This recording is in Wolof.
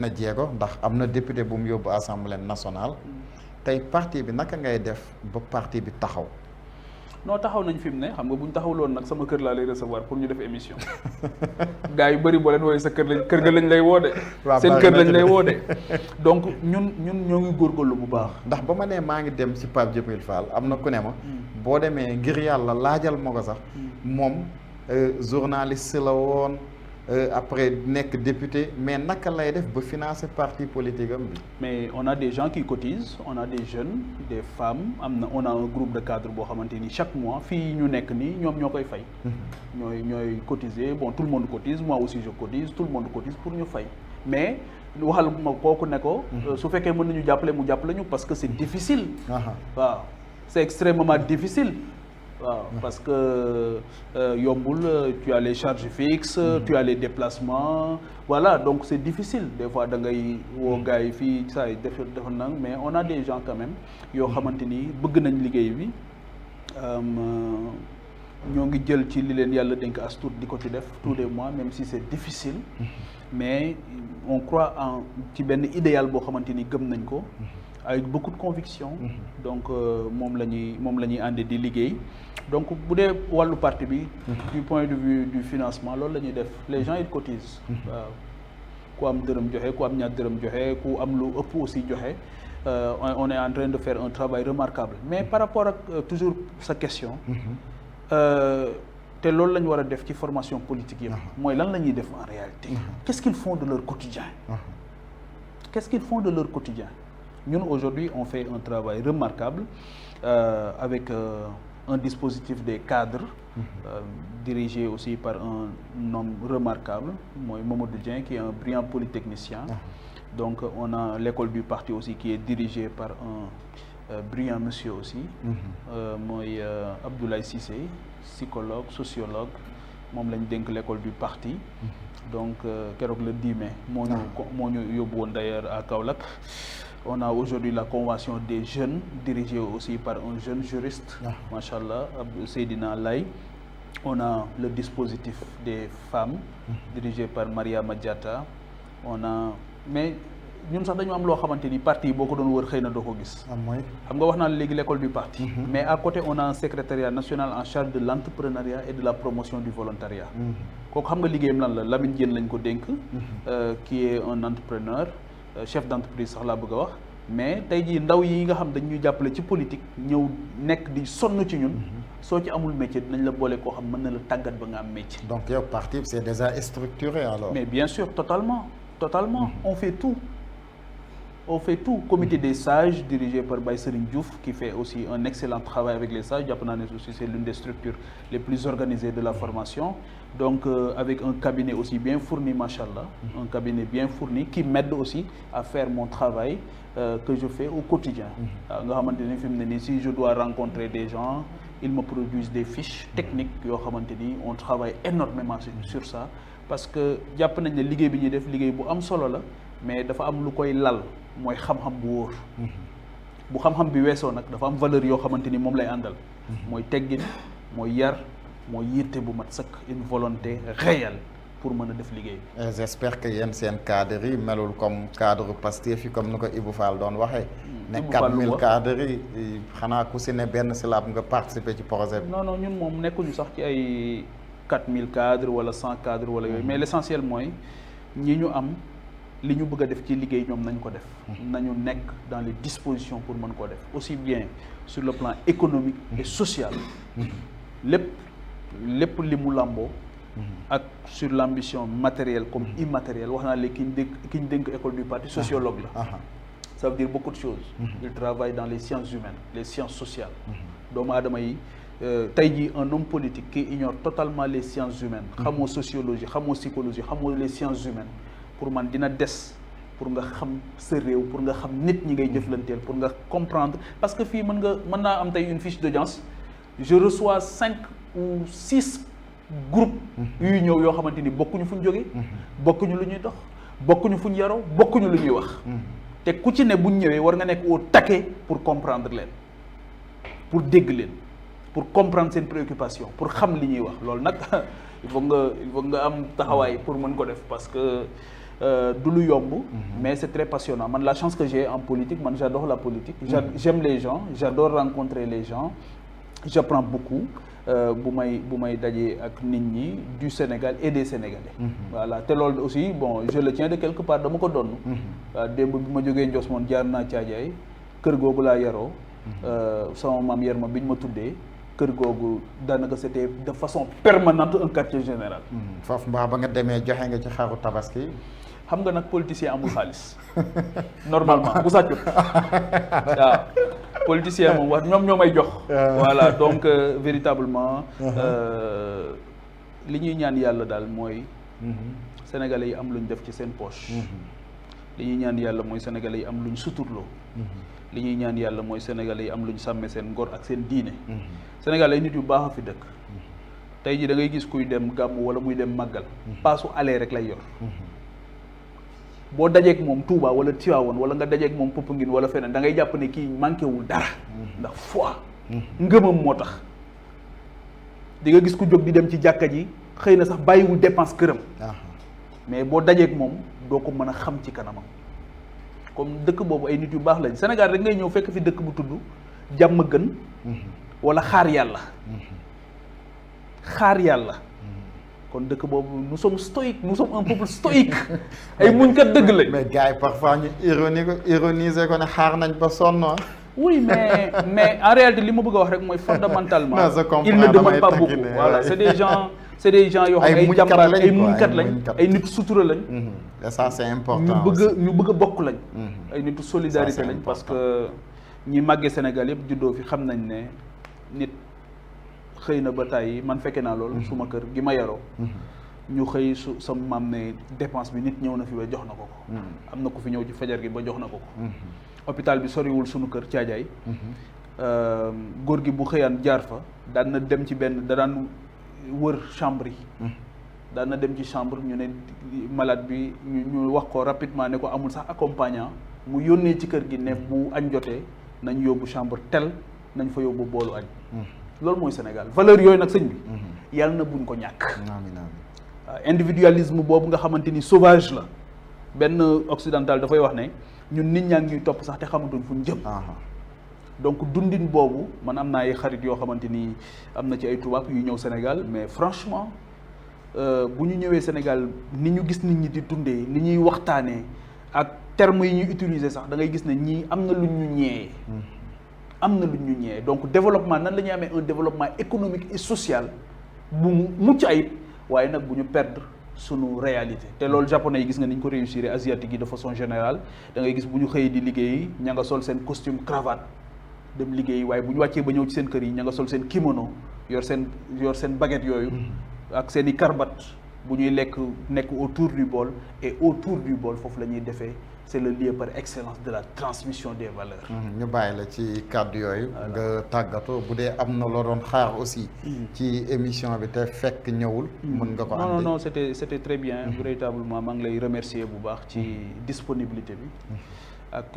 na jéego ndax am na député bu mu yóbbu assemblée nationale tey parti bi naka ngay def ba parti bi taxaw. non taxaw nañ fi mu ne xam nga bu ñu taxawloon nag sama kër laa lay recevoir pour ñu def émission gars yu bëri boo leen wooyee sa kër ga lañ lay woo de. seen kër lañ lay woo de. donc ñun ñoo ngi góorgóorlu bu baax. ndax ba ma nee maa ngi dem ci Pape Djibril Fall am na ku ne ma. boo demee ngir yàlla laajal ma ko sax. moom journaliste la woon. Après nekk député mais naka lay def ba financer parti politique am bi. mais on a des gens qui cotisent on a des jeunes des femmes on a un groupe de cadre boo xamante ni chaque mois fii ñu nekk nii ñoom ñoo koy fay. ñooy cotiser bon tout le monde cotise moi aussi je cotise tout le monde cotise pour ñu fay mais waxal ma kooku ne ko. su fekkee mën nañu jàppale mu jàppale ñu parce que c'est difficile. waaw c'est extrêmement difficile. waaw parce que yombul tu as les charges fixes. Tu as les déplacements voilà donc c'est difficile des fois da ngay woo gars yi fii saa yi def nang mais on a des gens quand même yoo xamante ni bëgg nañ liggéey bi ñoo ngi jël ci li leen yàlla dénk as tuut di ko ci def tous les mois même si c'est difficile mais on croit en ci benn idéal boo xamante ni gëm nañ ko avec beaucoup de conviction donc moom la ñuy àndi di liggéey donc bu dee wàllu parti bi du point de vue du financement loolu la ñuy def les gens ils cotisent waaw ku am dërëm joxe ku am ñaar dërëm joxe ku am lu ëpp aussi joxe on est en train de faire un travail remarquable mais par rapport ak toujours sa question te loolu la ñu war a def ci formation politique yëpp mooy lan la ñuy def en réalité qu'est-ce qu'ils font de leur quotidien ñun aujourd'hui on fait un travail remarquable avec un dispositif des cadres dirigé aussi par un homme remarquable mooy Mamadou Dieng qui est un brillant polytechnicien donc on a l'école du parti aussi qui est dirigée par un brillant monsieur aussi mooy Abdoulaye Cissé psychologue sociologue moom lañ dénk l'école du parti donc keroog le 10 mai moo ñu yóbbu woon d'ailleurs à Kaolack. On a aujourd'hui la convention des jeunes dirigée aussi par un jeune juriste machallah Seydina Lay. On a le dispositif des femmes dirigé par Mariama Diatta. On a mais ñun sax dañu am loo xamante ni parti yi boo ko doon wër xëy na doo ko gis xam nga wax naa léegi l'école du parti mais à côté on a un secrétariat national en charge de l'entrepreneuriat et de la promotion du volontariat kooku xam nga liggéeyam lan la Lamine Diène lañ ko dénk qui est un entrepreneur chef d'entreprise sax laa bëgg a wax mais tey jii ndaw yi nga xam dañ ñuy jàppale ci politique ñëw nekk di sonn ci ñun soo ci amul métier dinañ la boole koo xam mën na la tàggat ba nga am métier. donc yow parti c'est déjà structuré alors. mais bien sûr totalement on fait tout comité des sages dirigé par Baye Serigne Diouf qui fait aussi un excellent travail avec les sages jàpp naa ne aussi c'est l'une des structures les plus organisées de la formation donc avec un cabinet aussi bien fourni machallah un cabinet bien fourni qui m'aide aussi à faire mon travail que je fais au quotidien nga xamante ni fi mu ne nii si je dois rencontrer des gens ils me produisent des fiches techniques yoo xamante ni on travaille énormément sur ça parce que jàpp nañ ne liggéey bi ñuy def liggéey bu am solo la mais dafa am lu koy lal mooy xam-xam bu wóor bu xam-xam bi weesoo nag dafa am valeur yoo xamante ni moom lay àndal mooy teggin mooy yar mooy yitte bu mat sëkk une volonté réelle pour mën a def liggéey et j'espère que yéen seen cadres yi melul comme cadre Pastef yi comme ni ko Ibou Fall doon waxee ne 4000 cadres yi xanaa ku si ne benn syllabe nga participer ci projet bi non ñun moom nekkuñu sax ci ay 4000 cadres wala 100 cadres wala yooyu mais l'essentiel mooy ñi ñu am li ñu bëgg a def ci liggéey ñoom nañ ko def nañu nekk dans les dispositions pour mën koo def aussi bien sur le plan économique et social lépp li mu làmboo ak sur l'ambition matérielle comme immatérielle wax naa léegi ki ñu dénk école du parti sociologue la ça veut dire beaucoup de choses il travaille dans les sciences humaines les sciences sociales doomu aadama yi tey jii un homme politique qui ignore totalement les sciences humaines xamoo sociologie xamoo psychologie xamoo les sciences humaines pour man dina des pour nga xam sa réew pour nga xam nit ñi ngay jëflanteel pour nga comprendre parce que fii mën naa am tey une fiche d'audience je reçois 5 ou 6 groupes yuy ñëw yoo xamante ni bokkuñu fu ñu jógee bokkuñu lu ñuy dox bokkuñu fu ñu yaroo bokkuñu lu ñuy wax te ku ci ne buñ ñëwee war nga nekk au taquet pour comprendre leen pour dégg leen pour comprendre seen préoccupation pour xam li ñuy wax loolu nag il faut nga am taxawaay pour mën ko def parce que du lu yomb mais c'est très passionnant man la chance que j'ai en politique man j'adore la politique j'aime les gens j'adore rencontrer les gens j'apprends beaucoup bu may dajee ak nit ñi du Sénégal et des Sénégalais voilà te loolu aussi bon je le tiens de quelque part dama ko donn waaw démb bi ma jógee Ndios moom jaar naa Caajaay kër googu laa yaroo sama maam yar ma bi ñu ma tuddee kër googu daanaka c'était de façon permanente un quartier général foofu mbaa ba nga demee joxe nga ci xaru tabaski xam nga nag politicien amul xaalis normalement bu sàccut waaw politicien moom wax ñoom ñoo may jox voilà donc véritablement li ñuy ñaan yàlla daal mooy sénégalais yi am luñ def ci seen poche li ñuy ñaan yàlla mooy sénégalais yi am luñ suturloo li ñuy ñaan yàlla mooy sénégalais yi am luñ sàmme seen ngor ak seen diine sénégalais ay nit yu baax a fi dëkk tey ji da ngay gis kuy dem gàmm wala muy dem màggal paasu aller rek lay yor boo dajeeg moom Touba wala Tivaouane wala nga dajeeg moom Popenguine wala feneen da ngay jàpp ne kii manqué wul dara ndax foi ngëmam moo tax di nga gis ku jóg di dem ci jàkka ji xëy na sax bàyyiwul dépense këram mais boo dajeeg moom doo ko mën a xam ci kanamam comme dëkk boobu ay nit yu baax lañ Sénégal rek ngay ñëw fekk fi dëkk bu tudd jàmm gën wala xaar yàlla kon dëkk boobu nous sommes stoïques nous sommes un peuple stoïque ay muñkat dëgg lañ. mais gars yi parfois ñu ironiser ko ne xaar nañ ba sonn. oui mais en réalité li ma bëgg a wax rek mooy fondamentalement. non je comprends il ne demande pas beaucoup voilà c'est des gens yoo xam ne ay jàmbaar ay muñkat lañ ay nit sutura lañ. et ça c'est important ñu bëgg a bokk lañ. ay nitu solidarité lañ parce que ñi màggee Sénégal yëpp juddoo fi xam nañ ne nit. xëy na ba tàyyi man fekke naa loolu suma kër gi ma yaroo ñu xëy sama maam ne dépense bi nit ñëw na fi ba jox na ko am na ku fi ñëw ci fajar gi ba jox na ko hôpital bi soriwul sunu kër Caajaay góor gi bu xëyaan jaar fa daan na dem ci benn da daan wër chambre yi daan na dem ci chambre ñu ne malade bi ñu wax ko rapidement ne ko amul sax accompagnant mu yónnee ci kër gi ne bu añ jotee nañ yóbbu chambre tel nañ fa yóbbu boolu añ loolu mooy Sénégal valeur yooyu nag sëñ bi yàlla na buñ ko ñàkk individualisme boobu nga xamante ni sauvage la benn occidental dafay wax ne ñun nit ñaa ngi ñuy topp sax te xamatuñ fu ñu jëm donc dundin boobu man am naa ay xarit yoo xamante ni am na ci ay tubaab yu ñëw Sénégal mais franchement bu ñu ñëwee Sénégal ni ñu gis nit ñi di dundee ni ñuy waxtaanee ak termes yi ñuy utiliser sax da ngay gis ne ñii am na lu ñu ñëwee donc développement nan la ñuy amee un développement économique et social bu mucc ayib waaye nag bu ñu perdre sunu réalité te loolu japonais yi gis nga ni ñu ko réussir asiatique yi de façon générale da ngay gis bu ñu xëyee di liggéey ña nga sol seen costume cravate dem liggéey waaye bu ñu wàccee ba ñëw ci seen kër yi ña nga sol seen kimono yor seen baguette yooyu ak seen i karbat bu ñuy nekk autour du bol et autour du bol foofu la ñuy defee c'est le lieu par excellence de la transmission des valeurs. ñu bàyyi la ci kàddu yooyu. nga tàggatoo bu dee am na loo doon xaar aussi. ci émission bi te fekk ñëwul. mën nga ko andi non c'était très bien. véritablement maa ngi lay remercier bu baax ci disponibilité bi ak.